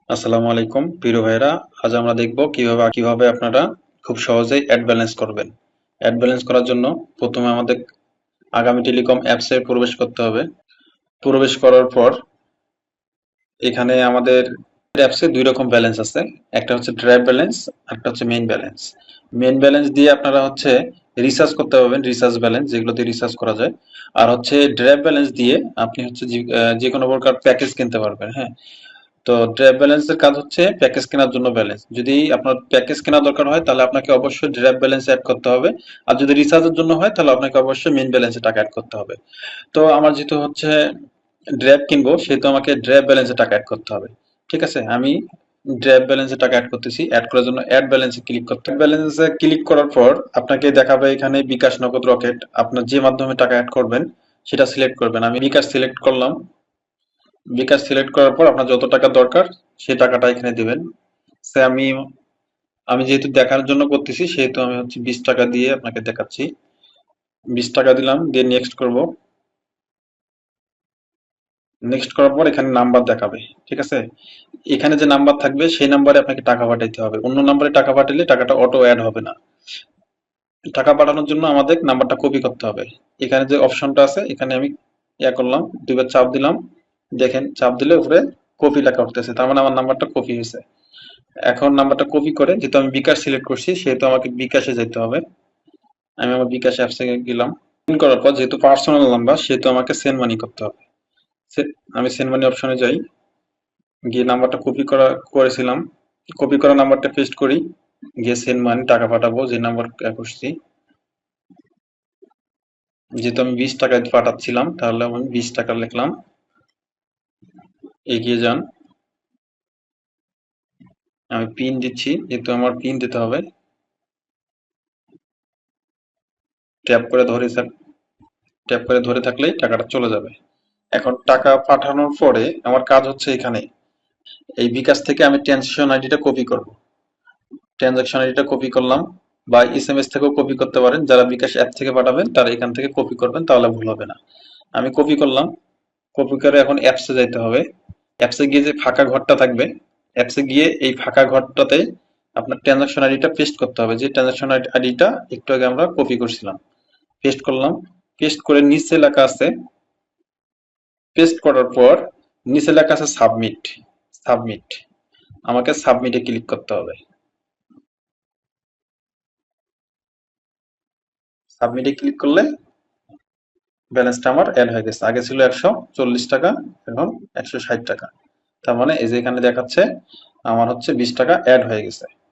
আসসালামু আলাইকুম প্রিয় ভাইরা। আজ আমরা দেখব কিভাবে আপনারা খুব সহজেই অ্যাড ব্যালেন্স করবেন। অ্যাড ব্যালেন্স করার জন্য প্রথমে আমাদের আগামী টেলিকম অ্যাপসে প্রবেশ করতে হবে। প্রবেশ করার পর এখানে আমাদের অ্যাপসে দুই রকম ব্যালেন্স আছে। একটা হচ্ছে ড্রাইভ ব্যালেন্স, একটা হচ্ছে মেইন ব্যালেন্স। মেইন ব্যালেন্স দিয়ে আপনারা হচ্ছে রিচার্জ করতে পারবেন, রিচার্জ ব্যালেন্স যেগুলো দিয়ে রিচার্জ করা যায়। আর হচ্ছে ড্রাইভ ব্যালেন্স দিয়ে আপনি হচ্ছে যে কোনো প্রকার প্যাকেজ কিনতে পারবেন। হ্যাঁ, তো ড্রাইভ ব্যালেন্সের কাজ হচ্ছে প্যাকেজ কেনার জন্য ব্যালেন্স। যদি আপনার প্যাকেজ কেনা দরকার হয় তাহলে আপনাকে অবশ্যই ড্রাইভ ব্যালেন্স অ্যাড করতে হবে। আর যদি রিচার্জের জন্য হয় তাহলে আপনাকে অবশ্যই মেইন ব্যালেন্সে টাকা অ্যাড করতে হবে। তো আমার যেহেতু হচ্ছে ড্রাইভ কিনবো সেহেতু আমাকে ড্রাইভ ব্যালেন্সে টাকা অ্যাড করতে হবে। ঠিক আছে, আমি ড্রাইভ ব্যালেন্সে টাকা অ্যাড করতেছি। অ্যাড করার জন্য অ্যাড ব্যালেন্সে ক্লিক করতে হবে। ব্যালেন্সে ক্লিক করার পর আপনাকে দেখাবে এখানে বিকাশ, নগদ, রকেট। আপনার যে মাধ্যমে টাকা অ্যাড করবেন সেটা সিলেক্ট করবেন। আমি বিকাশ সিলেক্ট করলাম। বিকাশ সিলেক্ট করার পর আপনার যত টাকা দরকার সেই টাকাটা এখানে দিবেন। সে আমি আমি যেহেতু দেখার জন্য করতেছি সেহেতু আমি হচ্ছে 20 টাকা দিয়ে আপনাকে দেখাচ্ছি। 20 টাকা দিলাম, দিয়ে নেক্সট করব। নেক্সট করার পর এখানে নাম্বার দেখাবে। ঠিক আছে, এখানে যে নাম্বার থাকবে সেই নাম্বারে আপনাকে টাকা পাঠাইতে হবে। অন্য নাম্বারে টাকা পাঠালে টাকাটা অটো অ্যাড হবে না। টাকা পাঠানোর জন্য আমাদের নাম্বারটা কপি করতে হবে। এখানে যে অপশনটা আছে এখানে আমি করলাম, দুইবার চাপ দিলাম। দেখেন চাপ দিলে উপরে কপি লেখা উঠতেছে, তার মানে আমার নাম্বারটা কপি হয়েছে। এখন নাম্বারটা কপি করে, যেহেতু আমি বিকাশ সিলেক্ট করছি সেহেতু আমাকে বিকাশে যেতে হবে। আমি আমার বিকাশ অ্যাপসে গেলাম। পিন করার পর যেহেতু পার্সোনাল নাম্বার সেহেতু আমাকে সেন্ড মানি করতে হবে। আমি সেন্ড মানি অপশনে যাই, গিয়ে নাম্বারটা করেছিলাম, কপি করা নাম্বারটা পেস্ট করি, গিয়ে সেন্ড মানি টাকা পাঠাবো যে নাম্বার করছি। যেহেতু আমি 20 টাকা পাঠাচ্ছিলাম তাহলে আমি 20 টাকা লিখলাম, এগিয়ে যান। আমি পিন দিচ্ছি, যেহেতু আমার পিন দিতে হবে। ট্যাপ করে ধরে ট্যাপ করে ধরে থাকলেই টাকাটা চলে যাবে। এখন টাকা পাঠানোর পরে আমার কাজ হচ্ছে এখানে এই বিকাশ থেকে আমি ট্রানজেকশন আইডিটা কপি করব। ট্রানজাকশন আইডিটা কপি করলাম, বা এসএমএস থেকেও কপি করতে পারেন। যারা বিকাশ অ্যাপ থেকে পাঠাবেন তারা এখান থেকে কপি করবেন, তাহলে ভুল হবে না। আমি কপি করলাম। কপি করে এখন অ্যাপসে যাইতে হবে। অ্যাপসে গিয়ে যে ফাঁকা ঘরটা থাকবে, অ্যাপসে গিয়ে এই ফাঁকা ঘরটাতে আপনার ট্রানজাকশন আইডিটা পেস্ট করতে হবে, যে ট্রানজাকশন আইডিটা একটু আগে আমরা কপি করছিলাম। পেস্ট করলাম। পেস্ট করে নিচে লেখা আছে, পেস্ট করার পর নিচে লেখা আছে সাবমিট। সাবমিট, আমাকে সাবমিটে ক্লিক করতে হবে। সাবমিটে ক্লিক করলে ব্যালেন্সটা আমার অ্যাড হয়ে গেছে। আগে ছিল 140 টাকা, এখন 160 টাকা। তার মানে এই যে এখানে দেখাচ্ছে আমার হচ্ছে 20 টাকা অ্যাড হয়ে গেছে।